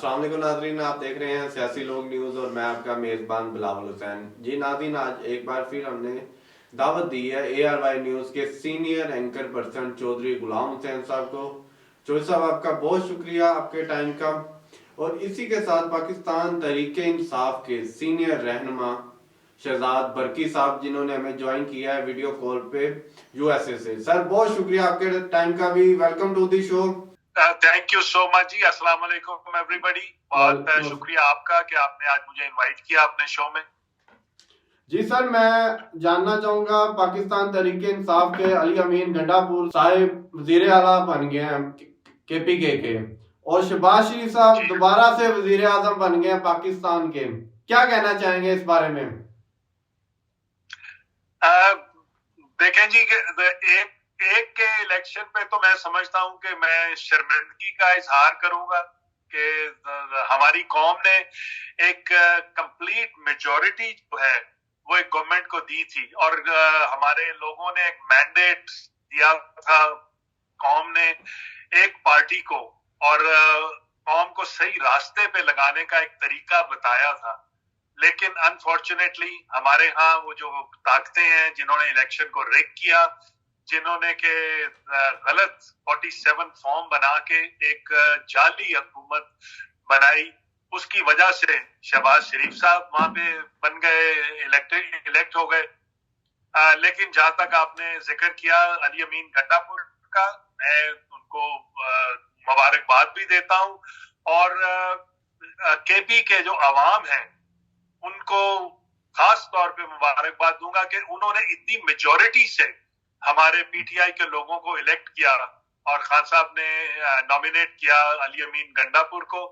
अस्सलाम वालेकुम नाजरीन, आप देख रहे हैं सियासी लोग न्यूज़ और मैं आपका मेज़बान बिलावल हुसैन। जी नाज़रीन, आज एक बार फिर हमने दावत दी है ARY न्यूज़ के senior anchor person Chaudhary Ghulam Hussain साहब को। चौधरी साहब, आपका बहुत शुक्रिया आपके टाइम का। और इसी के साथ पाकिस्तान तहरीक इंसाफ के सीनियर रहनुमा शहजाद बरकी साहब, जिन्होंने हमें ज्वाइन किया है वीडियो कॉल पे USA से। सर, बहुत शुक्रिया आपके टाइम का भी। Welcome to the show. Thank you so much ji. अस्सलाम वालेकुम एवरीबॉडी। बहुत शुक्रिया आपका कि आपने आज मुझे इनवाइट किया अपने शो में। जी सर, मैं जानना चाहूंगा, पाकिस्तान तहरीक इंसाफ के अली अमीन गंडापुर साहिब वजीर आला बन गए हैं KPK के, और शहबाज शरीफ साहब दोबारा से वजीर आजम बन गए हैं पाकिस्तान के। क्या कहना चाहेंगे इस बारे में? देखें जी, एक के इलेक्शन पे तो मैं समझता हूं कि मैं शर्मिंदगी का इजहार करूंगा कि हमारी कौम ने एक कंप्लीट मेजॉरिटी जो है वो एक गवर्नमेंट को दी थी, और हमारे लोगों ने एक मैंडेट दिया था कौम ने एक पार्टी को, और कौम को सही रास्ते पे लगाने का एक तरीका बताया था। लेकिन अनफॉर्चुनेटली हमारे यहाँ वो जो ताकतें हैं जिन्होंने इलेक्शन को रिग किया, जिन्होंने के गलत 47 फॉर्म बना के एक जाली हुकूमत बनाई, उसकी वजह से शहबाज शरीफ साहब वहां पे बन गए, इलेक्ट हो गए। लेकिन जहां तक आपने जिक्र किया अली अमीन गंडापुर का, मैं उनको मुबारकबाद भी देता हूं, और KP के जो अवाम है उनको खास तौर पे मुबारकबाद दूंगा कि उन्होंने इतनी मेजॉरिटी से हमारे PTI के लोगों को इलेक्ट किया, और खान साहब ने नॉमिनेट किया अली अमीन गंडापुर को,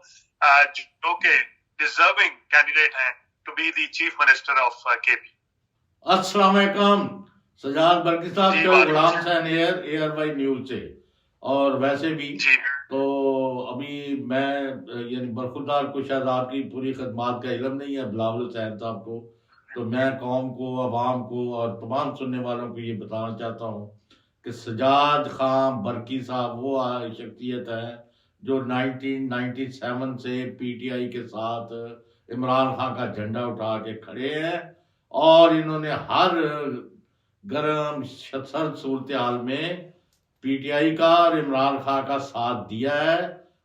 जो कि डिजर्विंग कैंडिडेट हैं to be the chief minister of KP। अस्सलाम वालेकुम सजाद बरकी साहब, जो गुलाम हुसैन ARY न्यूज से। और वैसे भी तो अभी मैं यानी बरखुरदार को शायद आपकी पूरी खदमात का इल्म नहीं है बिलावल हुसैन साहब को, तो मैं कौम को, अवाम को और तमाम सुनने वालों को ये बताना चाहता हूँ कि सजाद खान बरकी साहब वो शख्सियत है जो 1997 से PTI के साथ इमरान खान का झंडा उठा के खड़े हैं, और इन्होंने हर गर्म सर्द सूरत हाल में PTI का और इमरान खान का साथ दिया है।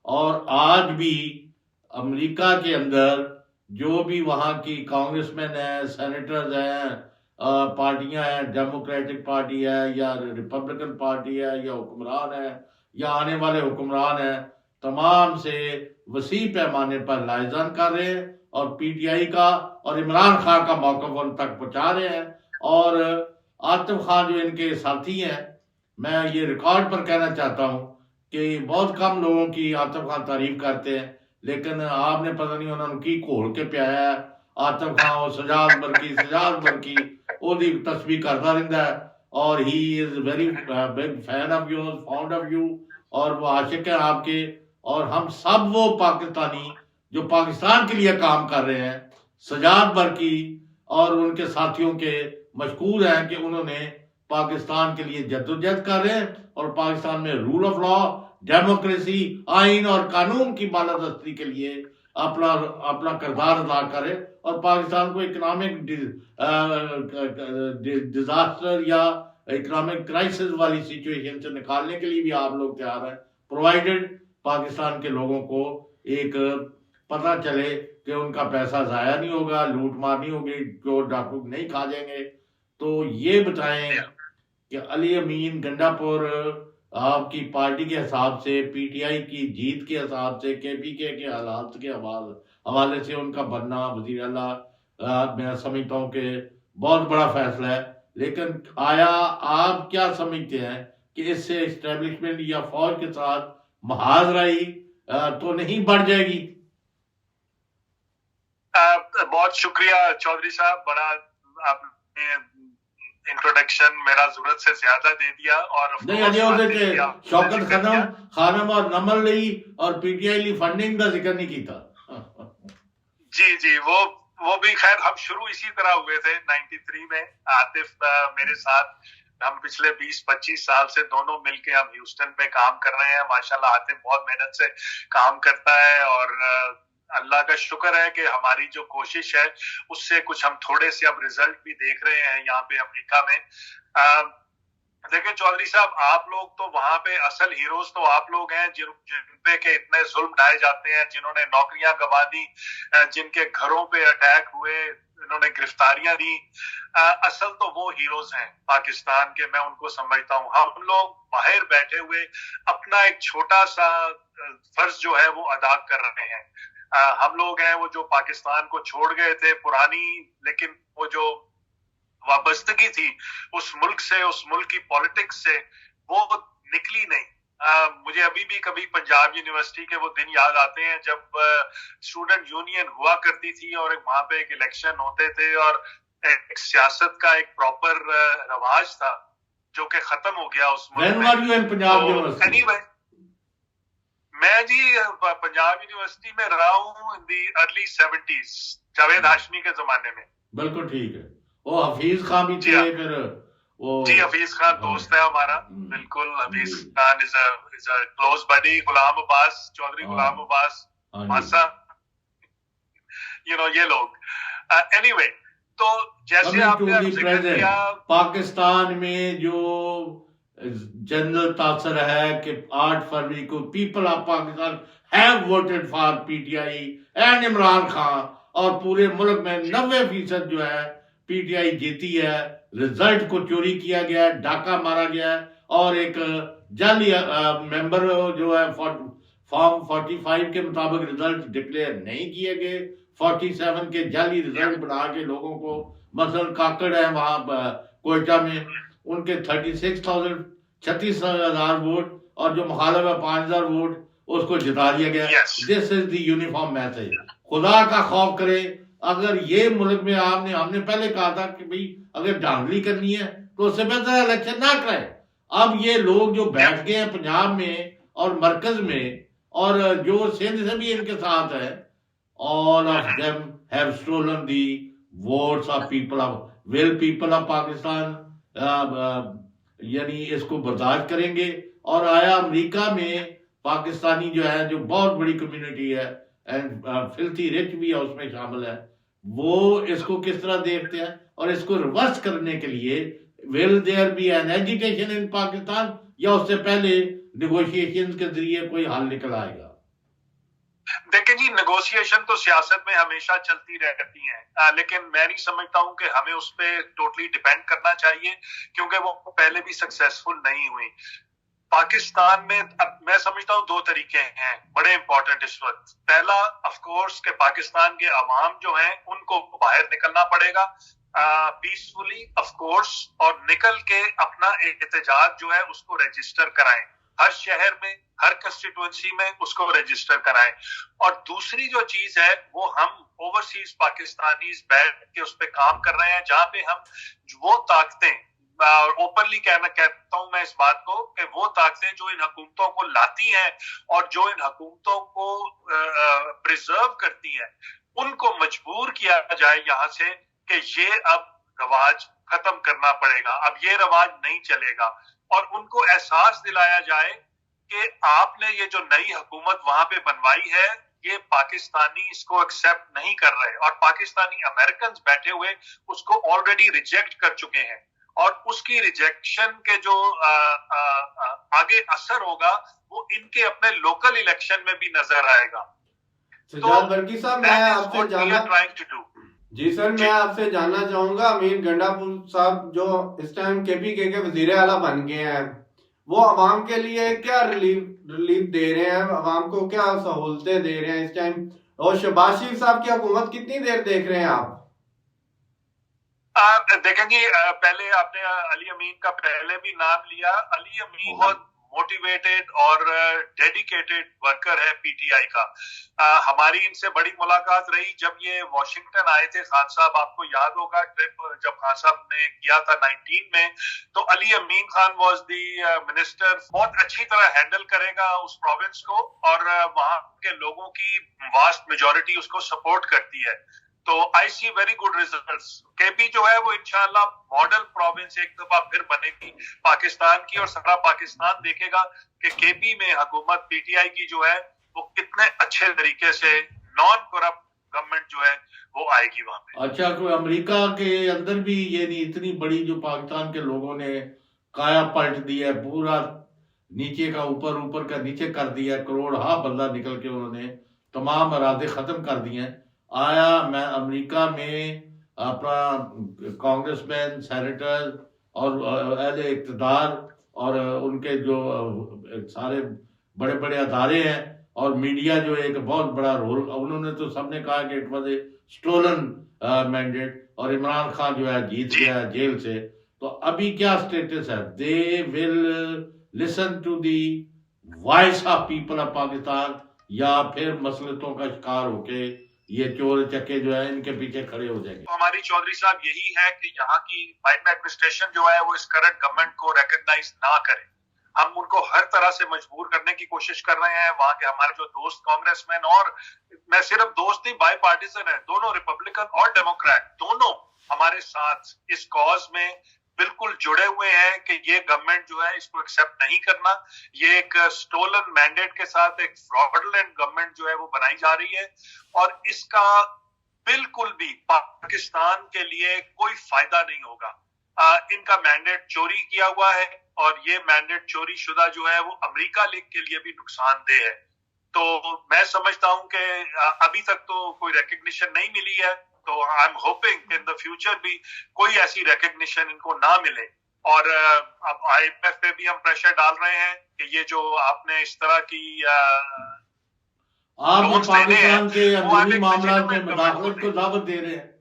और आज भी अमेरिका के अंदर जो भी वहाँ की कांग्रेसमैन है, सेनेटर्स हैं, पार्टियां हैं, डेमोक्रेटिक पार्टी है या रिपब्लिकन पार्टी है या हुक्मरान है या आने वाले हुक्मरान हैं, तमाम से वसी पैमाने पर लाइजान कर रहे हैं और PTI का और इमरान खान का मौक़िफ़ उन तक पहुँचा रहे हैं। और आतिफ खान जो इनके साथी हैं, मैं ये रिकॉर्ड पर कहना चाहता हूँ कि बहुत कम लोगों की आतिफ खान तारीफ करते हैं, लेकिन आपने पता नहीं उन्होंने की घोल के पियाया है। आतिफ खान और सजाद बरकी ओदी तस्वीर करता रहता है, और he is very big fan of your, found of you, और वो आशिक है आपके। और हम सब वो पाकिस्तानी जो पाकिस्तान के लिए काम कर रहे हैं, सजाद बरकी और उनके साथियों के मशकूर हैं कि उन्होंने पाकिस्तान के लिए जद्दोजहद कर रहे हैं और पाकिस्तान में रूल ऑफ लॉ, डेमोक्रेसी, आइन और कानून की बालादस्ती के लिए अपना किरदार अदा करे, और पाकिस्तान को इकोनॉमिक डिजास्टर या इकोनॉमिक क्राइसिस वाली सिचुएशन से निकालने के लिए भी आप लोग तैयार हैं, प्रोवाइडेड पाकिस्तान के लोगों को एक पता चले कि उनका पैसा जाया नहीं होगा, लूट मार नहीं होगी, चोर डाकू नहीं खा जाएंगे। तो ये बताएं कि अली अमीन गंडापुर आपकी पार्टी के हिसाब से, PTI की जीत के हिसाब से, KPK के हालात के हवाले से उनका बनना वजीर आला, मैं समझता हूँ कि बहुत बड़ा फैसला है। लेकिन आया आप क्या समझते हैं कि इससे एस्टेब्लिशमेंट या फौज के साथ महाजराई तो नहीं बढ़ जाएगी? बहुत शुक्रिया चौधरी साहब, बड़ा आपने इंट्रोडक्शन मेरा जरूरत से ज्यादा दे दिया। और शौकत खानम और नमल ली और PTI ली फंडिंग का जिक्र नहीं किया। जी, वो भी खैर हम शुरू इसी तरह हुए थे 93 में। आतिफ मेरे साथ हम पिछले 20-25 साल से दोनों मिलके हम ह्यूस्टन पे काम कर रहे हैं। माशाल्लाह आतिफ बहुत मेहनत से काम करता है और अल्लाह का शुक्र है कि हमारी जो कोशिश है उससे कुछ हम थोड़े से अब रिजल्ट भी देख रहे हैं यहाँ पे अमेरिका में। देखिए चौधरी साहब, आप लोग तो वहां पे असल हीरोज तो आप लोग हैं जिन पे के इतने जुल्म ढाए जाते हैं, जिन्होंने नौकरियां गंवा दी, जिनके घरों पे अटैक हुए, इन्होंने गिरफ्तारियां दी। असल तो वो हीरोज हैं पाकिस्तान के, मैं उनको समझता हूँ। हम लोग बाहर बैठे हुए अपना एक छोटा सा फर्ज जो है वो अदा कर रहे हैं। हम लोग हैं वो जो पाकिस्तान को छोड़ गए थे पुरानी, लेकिन वो जो वाबस्तगी थी उस मुल्क से, उस मुल्क की पॉलिटिक्स से, वो निकली नहीं। मुझे अभी भी कभी पंजाब यूनिवर्सिटी के वो दिन याद आते हैं जब स्टूडेंट यूनियन हुआ करती थी और वहां पे एक इलेक्शन होते थे और एक सियासत का एक प्रॉपर रवाज था जो कि खत्म हो गया उस मुल्क में। पंजाब यूनिवर्सिटी? anyway, मैं जी पंजाब यूनिवर्सिटी में रहा हूँ in the early 70s, Javed Hashmi के जमाने में। बिल्कुल ठीक है। वो हफीज खान भी थे फिर वो। जी हफीज खान दोस्त है हमारा, बिल्कुल। Hafeez Khan is a close buddy. Ghulam Abbas Chaudhry, Ghulam Abbas Masa, ये लोग। एनीवे, तो जैसे आपने जिक्र किया, पाकिस्तान में जो जनरल तासर है कि 8 फरवरी को people of Pakistan have voted for PTI and Imran Khan, और पूरे मुल्क में 90% जो है पीटीआई जीती है। रिजल्ट को चोरी किया गया, डाका मारा गया, और एक जाली मेंबर जो है फॉर्म 45 के मुताबिक रिजल्ट डिक्लेयर नहीं किए गए। 47 के जाली रिजल्ट बना के लोगों को, मसलन काकड़ है वहां कोयटा में, उनके 36,000 वोट, और जो मुखालिफ है 5,000 वोट, उसको जिता दिया गया। This is the uniform message. खुदा का खौफ करे, अगर ये मुल्क में हमने पहले कहा था कि भाई अगर धांधली करनी है तो उससे बेहतर इलेक्शन ना करें। अब ये लोग जो बैठ गए हैं पंजाब में और मरकज में, और जो सिंध से भी इनके साथ है, all of them have stolen the votes of people of Pakistan. यानी इसको बर्दाश्त करेंगे। और आया अमेरिका में पाकिस्तानी जो है, जो बहुत बड़ी कम्युनिटी है एंड फिल्थी रिच भी है उसमें शामिल है, वो इसको किस तरह देखते हैं, और इसको रिवर्स करने के लिए will there be an agitation in Pakistan, या उससे पहले नेगोशिएशन के जरिए कोई हल निकल आएगा? देखिए जी, नेगोशिएशन तो सियासत में हमेशा चलती रहती है, लेकिन मैं नहीं समझता हूं कि हमें उस पर टोटली डिपेंड करना चाहिए, क्योंकि वो पहले भी सक्सेसफुल नहीं हुई। पाकिस्तान में अब मैं समझता हूँ 2 तरीके हैं बड़े इंपॉर्टेंट इस वक्त। पहला, ऑफ कोर्स के पाकिस्तान के अवाम जो हैं उनको बाहर निकलना पड़ेगा पीसफुली, ऑफ कोर्स, और निकल के अपना एहतजाज जो है उसको रजिस्टर कराएं। हर शहर में, हर कंस्टिट्यूएंसी में उसको रजिस्टर कराएं। और दूसरी जो चीज है वो हम ओवरसीज पाकिस्तानीज बैठ के उस पर काम कर रहे हैं, जहां पे हम वो ताकतें, ओपनली कहता हूं मैं इस बात को, कि वो ताकतें जो इन हुकूमतों को लाती हैं और जो इन हुकूमतों को प्रिजर्व करती हैं, उनको मजबूर किया जाए यहाँ से कि ये अब रवाज खत्म करना पड़ेगा, अब ये रवाज नहीं चलेगा। और उनको एहसास दिलाया जाए कि आपने ये जो नई हुकूमत वहां पे बनवाई है, ये पाकिस्तानी इसको एक्सेप्ट नहीं कर रहे, और पाकिस्तानी अमेरिकन बैठे हुए उसको ऑलरेडी रिजेक्ट कर चुके हैं, और उसकी रिजेक्शन के जो आगे असर होगा वो इनके अपने लोकल इलेक्शन में भी नजर आएगा। सजाद बरकी साहब, मैं आपसे जानना चाहूंगा, अमीर गंडापुर साहब जो इस टाइम केपीके के वजीर आला बन गए हैं, वो अवाम के लिए क्या रिलीफ दे रहे हैं, अवाम को क्या सहूलतें दे रहे हैं इस टाइम? और शहबाज शरीफ साहब की हुकूमत कितनी देर देख रहे हैं आप? देखें जी, पहले आपने अली अमीन का पहले भी नाम लिया। अली अमीन बहुत मोटिवेटेड और डेडिकेटेड वर्कर है पीटीआई का। हमारी इनसे बड़ी मुलाकात रही जब ये वॉशिंगटन आए थे खान साहब, आपको याद होगा ट्रिप जब खान साहब ने किया था 19 में, तो अली अमीन खान वाज दी मिनिस्टर। बहुत अच्छी तरह हैंडल करेगा उस प्रोविंस को, और वहां के लोगों की वास्ट मेजॉरिटी उसको सपोर्ट करती है। तो आई सी वेरी गुड रिजल्ट्स। केपी जो है वो इंशाल्लाह मॉडल प्रोविंस एक दफा फिर बनेगी पाकिस्तान की, और सारा पाकिस्तान देखेगा कि केपी में हुकूमत पीटीआई की जो है वो कितने अच्छे तरीके से नॉन करप्ट गवर्नमेंट जो है वो आएगी वहां पे। अच्छा, कोई अमेरिका के अंदर भी ये नहीं इतनी बड़ी जो पाकिस्तान के लोगों ने काया पलट दी है, पूरा नीचे का ऊपर, ऊपर का नीचे कर दिया, करोड़ बल्ला निकल के उन्होंने तमाम इरादे खत्म कर दिए हैं। आया मैं अमेरिका में अपना कांग्रेसमैन, सेनेटर और अहले इक़्तिदार और उनके जो सारे बड़े बड़े अदारे हैं और मीडिया जो एक बहुत बड़ा रोल, उन्होंने तो सबने कहा कि it was a stolen mandate, और इमरान खान जो है जीत गया जेल से। तो अभी क्या स्टेटस है? They will listen to the voice of people of Pakistan, या फिर मसलतों का शिकार होके ये चोर चक्के जो है इनके पीछे खड़े हो जाएंगे? तो हमारी चौधरी साहब यही है कि यहाँ की बाइडेन एडमिनिस्ट्रेशन जो है वो इस करंट गवर्नमेंट को रिकॉग्नाइज ना करे। हम उनको हर तरह से मजबूर करने की कोशिश कर रहे हैं। वहां के हमारे जो दोस्त कांग्रेसमैन, और मैं सिर्फ दोस्त नहीं, बाई पार्टीजन है, दोनों रिपब्लिकन और डेमोक्रेट दोनों हमारे साथ इस कॉज में बिल्कुल जुड़े हुए हैं कि ये गवर्नमेंट जो है इसको एक्सेप्ट नहीं करना। ये एक स्टोलन मैंडेट के साथ एक फ्रॉडलेंट गवर्नमेंट जो है वो बनाई जा रही है, और इसका बिल्कुल भी पाकिस्तान के लिए कोई फायदा नहीं होगा। इनका मैंडेट चोरी किया हुआ है, और ये मैंडेट चोरी शुदा जो है वो अमेरिका लीग के लिए भी नुकसानदेह है। तो मैं समझता हूं कि अभी तक तो कोई रिकग्निशन नहीं मिली है, तो I am hoping in the future भी कोई ऐसी रिकग्निशन इनको ना मिले। और अब IMF पे भी हम प्रेशर डाल रहे हैं कि ये जो आपने इस तरह की आप पाकिस्तान के अंदरूनी मामलात में मदाखलत को दावत दे रहे हैं।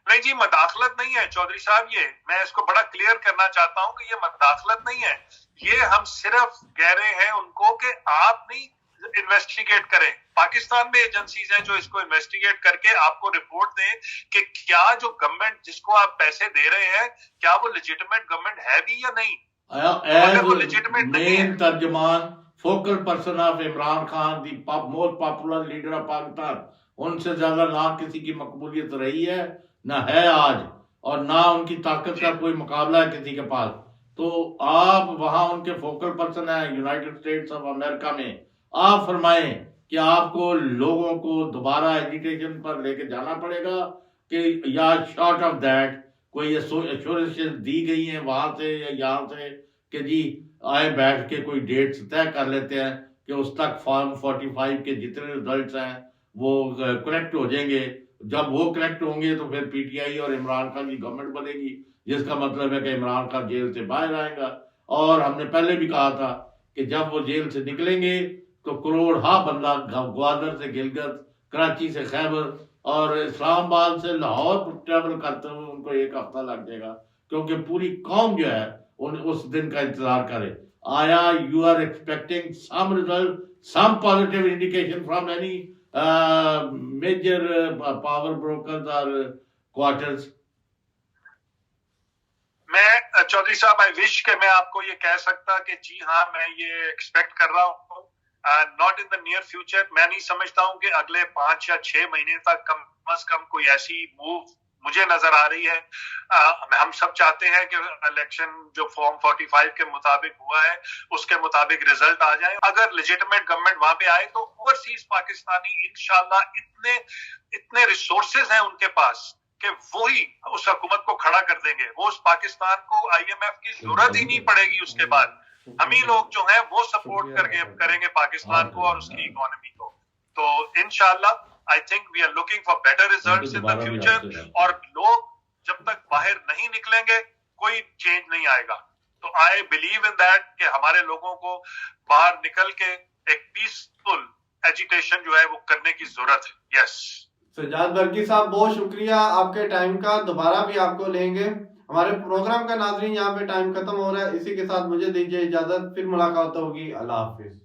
नहीं जी, मदाखलत नहीं है चौधरी साहब, ये मैं इसको बड़ा क्लियर करना चाहता हूं कि ये मदाखलत नहीं है। ये हम सिर्फ कह रहे हैं उनको कि आप नहीं इन्वेस्टिगेट करें। पाकिस्तान में एजेंसीज हैं जो इसको इन्वेस्टिगेट करके आपको रिपोर्ट दें कि क्या जो गवर्नमेंट जिसको आप पैसे दे रहे हैं क्या वो लेजिटिमेट गवर्नमेंट है भी या नहीं। अगर वो लेजिटिमेट नहीं है, तर्जमान focal person of Imran Khan, the most popular leader of Pakistan, उनसे ज्यादा ना किसी की मकबूलियत रही है, ना है आज, और ना उनकी ताकत का कोई मुकाबला है किसी के पास। तो आप वहां उनके फोकल पर्सन है यूनाइटेड स्टेट्स ऑफ अमेरिका में। आप फरमाएं कि आपको लोगों को दोबारा एजुटेशन पर लेके जाना पड़ेगा कि या शॉर्ट ऑफ दैट कोई एश्योरेंसेस दी गई हैं वहां से या यहाँ से कि जी आए बैठ के कोई डेट्स तय कर लेते हैं कि उस तक फॉर्म 45 के जितने रिजल्ट्स हैं वो करेक्ट हो जाएंगे। जब वो करेक्ट होंगे तो फिर पीटीआई और इमरान खान की गवर्नमेंट बनेगी, जिसका मतलब है कि इमरान खान जेल से बाहर आएगा। और हमने पहले भी कहा था कि जब वो जेल से निकलेंगे तो करोड़ बंदा ग्वादर से गिलगित, कराची से खैबर और इस्लामाबाद से लाहौर ट्रैवल करते हुए उनको 1 हफ्ता लग जाएगा, क्योंकि पूरी कौम जो है उस दिन का इंतजार करे। आया you are expecting some result, some positive indication from any major power brokers और क्वार्टर्स? मैं चौधरी साहब आई विश कि मैं आपको ये कह सकता कि जी हाँ मैं ये एक्सपेक्ट कर रहा हूँ। Not in the near future. मैं नहीं समझता हूँ कि अगले 5 या 6 महीने तक कम से कम कोई ऐसी मूव मुझे नजर आ रही है। हम सब चाहते हैं कि इलेक्शन जो फॉर्म 45 के मुताबिक हुआ है उसके मुताबिक रिजल्ट आ जाए। अगर लेजिटिमेट गवर्नमेंट वहां पे आए तो ओवरसीज पाकिस्तानी इंशाल्लाह इतने रिसोर्सेज हैं उनके पास कि वो ही उस हुकूमत को खड़ा कर देंगे। वो उस पाकिस्तान को IMF की जरूरत ही नहीं पड़ेगी। उसके बाद हम ही लोग जो हैं वो सपोर्ट करेंगे पाकिस्तान को और उसकी इकोनॉमी को। तो इंशाल्लाह I think we are looking for better results in the future. और लोग जब तक बाहर नहीं निकलेंगे कोई चेंज नहीं आएगा। तो आई बिलीव इन दैट कि हमारे लोगों को बाहर निकल के एक पीसफुल एजिटेशन जो है वो करने की जरूरत है। यस सजाद बरकी साहब, बहुत शुक्रिया आपके टाइम का। दोबारा भी आपको लेंगे। हमारे प्रोग्राम का नाज़रीन यहाँ पे टाइम खत्म हो रहा है। इसी के साथ मुझे दीजिए इजाजत, फिर मुलाकात होगी। अल्लाह हाफिज।